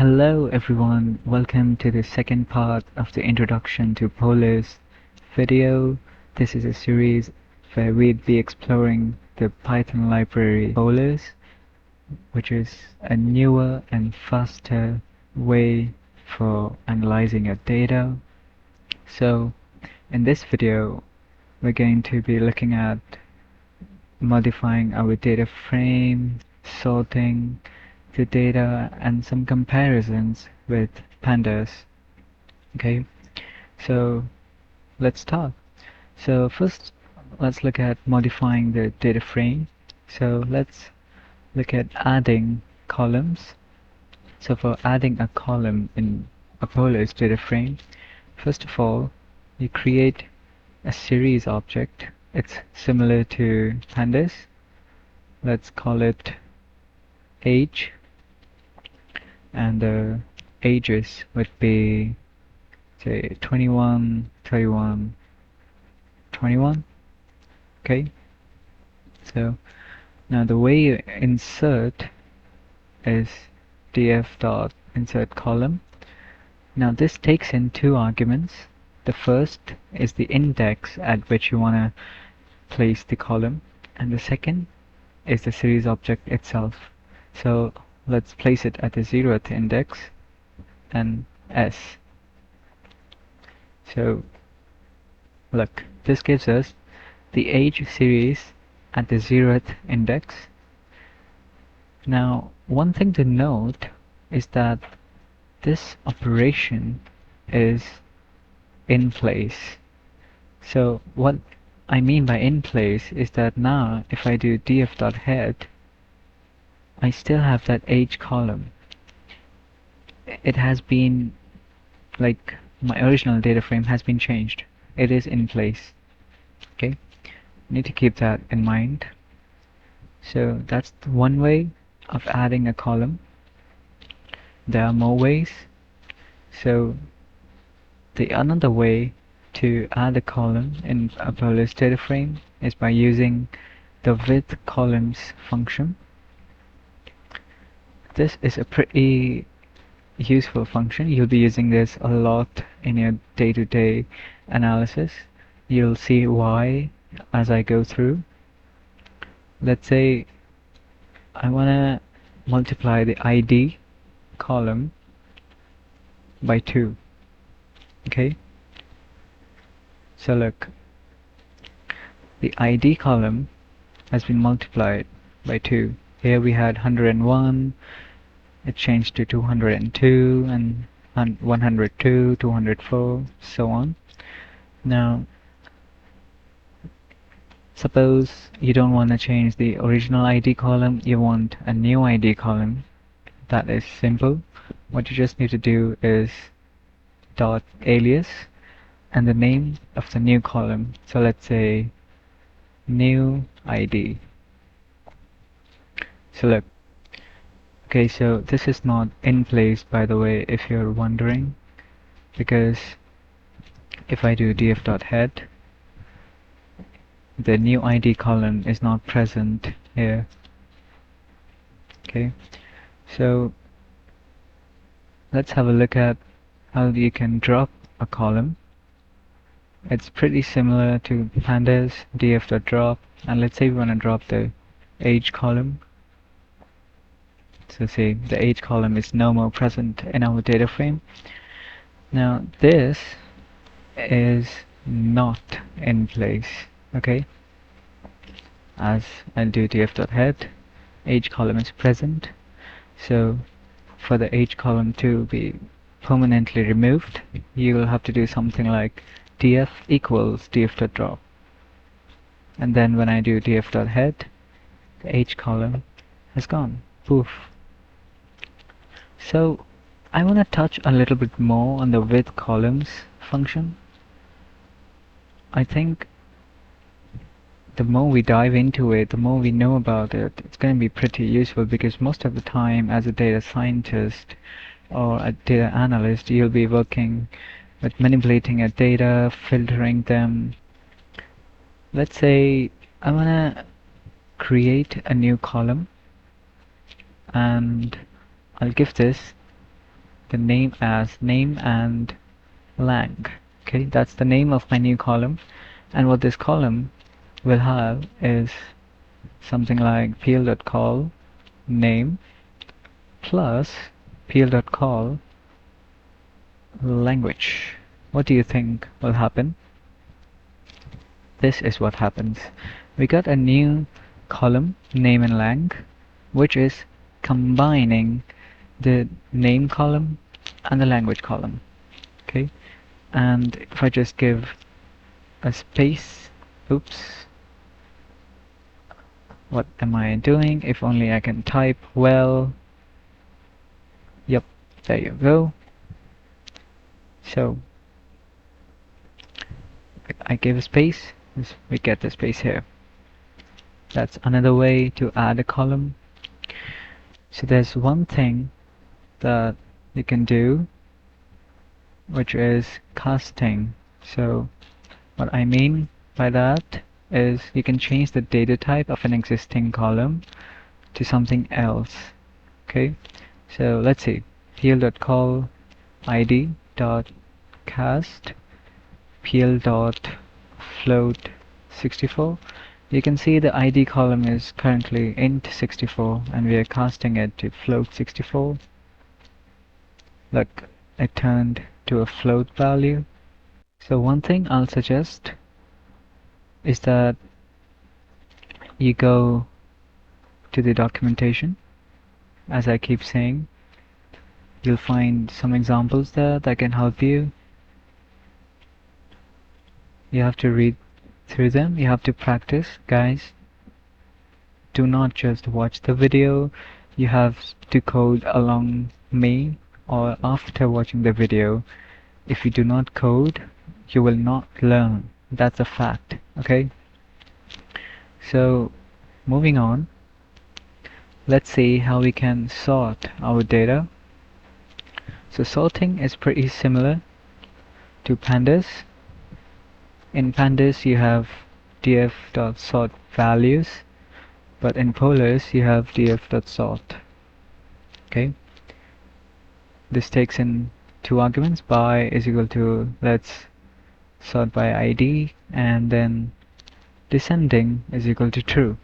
Hello everyone, welcome to the second part of the Introduction to Pandas video. This is a series where we'd be exploring the Python library Pandas, which is a newer and faster way for analyzing your data. So in this video, we're going to be looking at modifying our data frame, sorting the data, and some comparisons with Pandas. Okay, so let's start. So first, let's look at modifying the data frame. So let's look at adding columns. So for adding a column in a Pandas data frame, first of all, you create a series object. It's similar to Pandas. Let's call it age, and the ages would be, say, 21, 31, 21. Okay, so now the way you insert is df.insert column. Now this takes in two arguments. The first is the index at which you want to place the column, and the second is the series object itself. So let's place it at the 0th index and s. So look, this gives us the age series at the 0th index. Now one thing to note is that this operation is in place. So what I mean by in place is that now if I do df.head, I still have that age column. It has been, like, my original data frame has been changed. It is in place. Okay, need to keep that in mind. So that's one way of adding a column. There are more ways. So the another way to add a column in a Pandas data frame is by using the with columns function. This is a pretty useful function. You'll be using this a lot in your day-to-day analysis. You'll see why as I go through. Let's say I want to multiply the ID column by 2. Okay, so look, the ID column has been multiplied by 2. Here we had 101, it changed to 202 and 102, 204, so on. Now suppose you don't want to change the original ID column, you want a new ID column. That is simple. What you just need to do is dot alias and the name of the new column. So let's say new ID. So look, okay, so this is not in place, by the way, if you're wondering, because if I do df.head, the new ID column is not present here. Okay, so let's have a look at how you can drop a column. It's pretty similar to Pandas, df.drop, and let's say we want to drop the age column. So say the age column is no more present in our data frame. Now this is not in place. Okay, as I'll do df.head, age column is present. So for the age column to be permanently removed, you will have to do something like df equals df.drop, and then when I do df.head, the age column has gone. Poof. So I want to touch a little bit more on the with columns function. I think the more we dive into it, the more we know about it, it's going to be pretty useful, because most of the time as a data scientist or a data analyst, you'll be working with manipulating your data, filtering them. Let's say I want to create a new column, and I'll give this the name as name and lang. Okay, that's the name of my new column, and what this column will have is something like pl.call name plus pl.call language. What do you think will happen? This is what happens. We got a new column, name and lang, which is combining the name column and the language column. Okay, and if I just give a space, oops, what am I doing? If only I can type well. Yep, there you go. So I give a space, we get the space here. That's another way to add a column. So there's one thing that you can do, which is casting. So what I mean by that is you can change the data type of an existing column to something else. Okay, so let's see, pl.call id.cast pl.float64. You can see the id column is currently int64 and we are casting it to float64. Look, it turned to a float value. So one thing I'll suggest is that you go to the documentation. As I keep saying, you'll find some examples there that can help you. You have to read through them, you have to practice, guys. Do not just watch the video, you have to code along me or after watching the video. If you do not code, you will not learn. That's a fact, okay? So, moving on, let's see how we can sort our data. So sorting is pretty similar to Pandas. In Pandas you have df.sort values, but in Polars you have df.sort. Okay, this takes in two arguments. By is equal to, let's sort by id, and then descending is equal to true,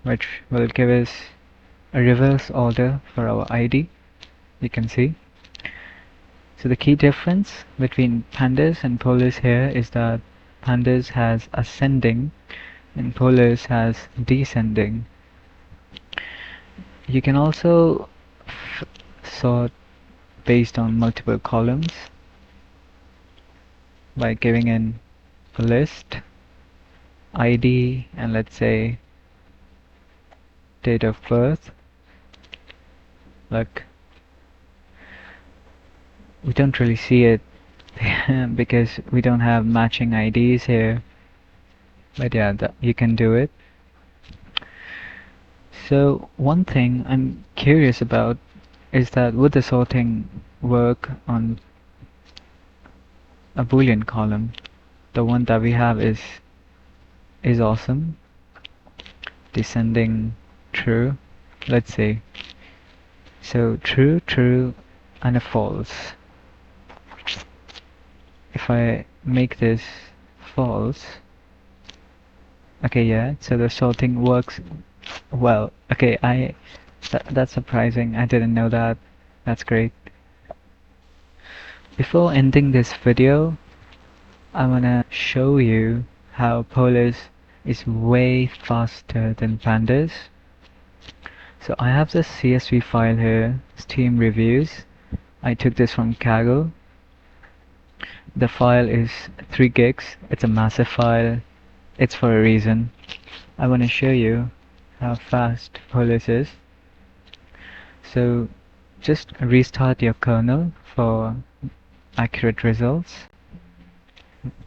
which will give us a reverse order for our id. You can see. So the key difference between Pandas and Polars here is that Pandas has ascending and Polars has descending. You can also sort based on multiple columns by giving in a list, ID, and let's say date of birth. Look, we don't really see it because we don't have matching IDs here, but yeah, you can do it. So one thing I'm curious about is that would the sorting work on a Boolean column? The one that we have is awesome. Descending true. Let's see. So true, true, and a false. If I make this false, okay, yeah, so the sorting works well. Okay, that's surprising. I didn't know that. That's great. Before ending this video, I wanna show you how Polars is way faster than Pandas. So I have this CSV file here, Steam Reviews. I took this from Kaggle. The file is 3 gigs. It's a massive file. It's for a reason. I want to show you how fast Polars is. So just restart your kernel for accurate results.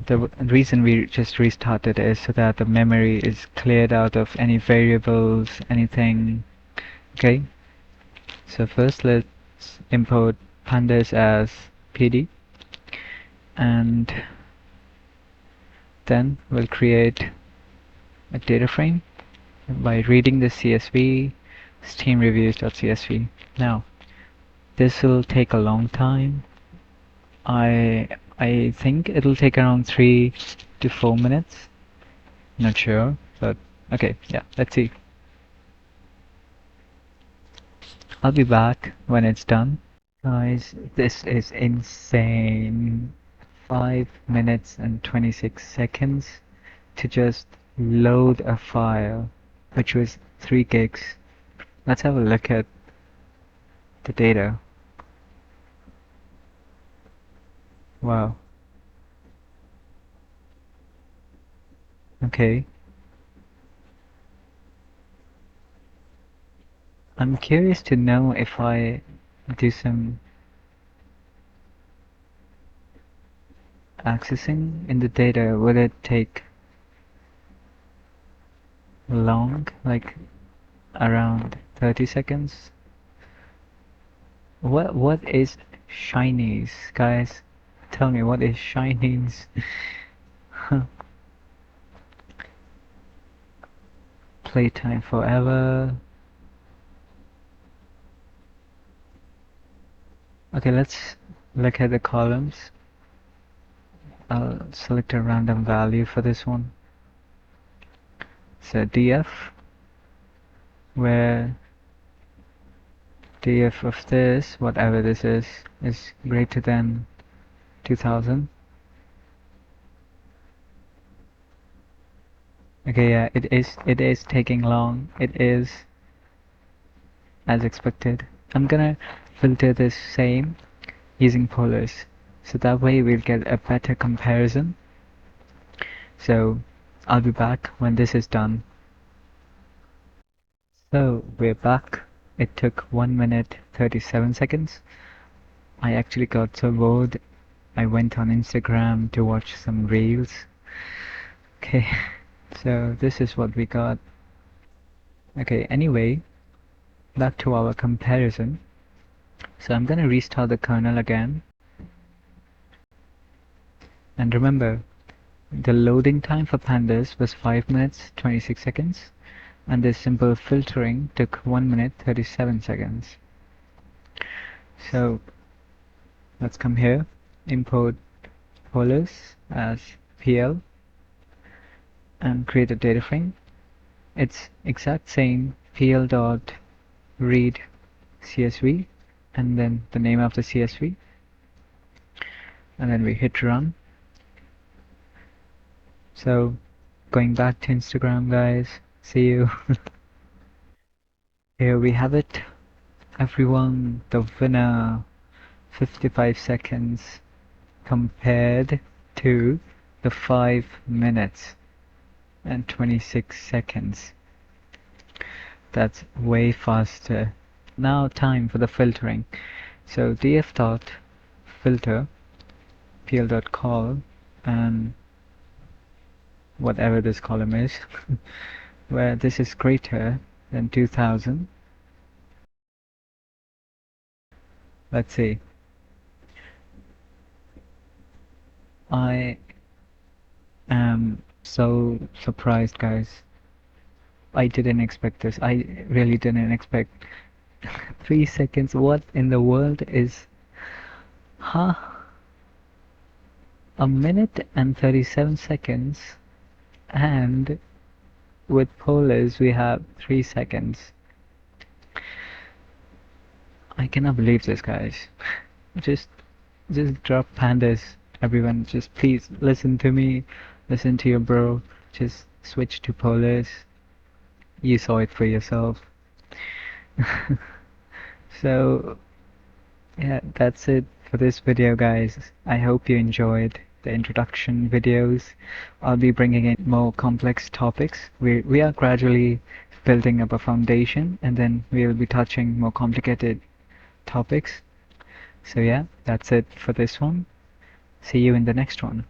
The reason we just restarted is so that the memory is cleared out of any variables, anything. Okay, so first let's import pandas as PD, and then we'll create a data frame by reading the CSV steam reviews.csv. Now This will take a long time. I think it'll take around 3 to 4 minutes. Not sure, but okay, yeah, let's see. I'll be back when it's done. Guys, this is insane. 5 minutes and 26 seconds to just load a file, which was 3 gigs. Let's have a look at the data. Wow. Okay. I'm curious to know if I do some accessing in the data, will it take long, like around 30 seconds? What is shinies, guys? Tell me what is shinies? Playtime forever. Okay, let's look at the columns. I'll select a random value for this one. So df, where df of this, whatever this is greater than 2000. Okay, yeah, it is taking long. It is as expected. I'm gonna filter this same using polars, so that way we'll get a better comparison. So I'll be back when this is done. So we're back. It took 1 minute 37 seconds. I actually got so bored I went on Instagram to watch some reels. Okay, so this is what we got. Okay, anyway, back to our comparison. So I'm gonna restart the kernel again. And remember, the loading time for Pandas was 5 minutes 26 seconds, and this simple filtering took 1 minute 37 seconds. So let's come here, import polars as PL, and create a data frame. It's exact same pl.read CSV, and then the name of the CSV, and then we hit run. So going back to Instagram, guys, see you. Here we have it, everyone, the winner. 55 seconds compared to the 5 minutes and 26 seconds. That's way faster. Now time for the filtering. So df.filter pl.call and whatever this column is, where this is greater than 2000. Let's see. I am so surprised, guys. I didn't expect this. I really didn't expect 3 seconds. What in the world is... Huh? A minute and 37 seconds, and with polars we have 3 seconds. I cannot believe this, guys. Just drop Pandas, everyone. Just please listen to me, listen to your bro. Just switch to polars. You saw it for yourself. So yeah, that's it for this video, guys. I hope you enjoyed the introduction videos. I'll be bringing in more complex topics. We are gradually building up a foundation, and then we'll be touching more complicated topics. So yeah, that's it for this one. See you in the next one.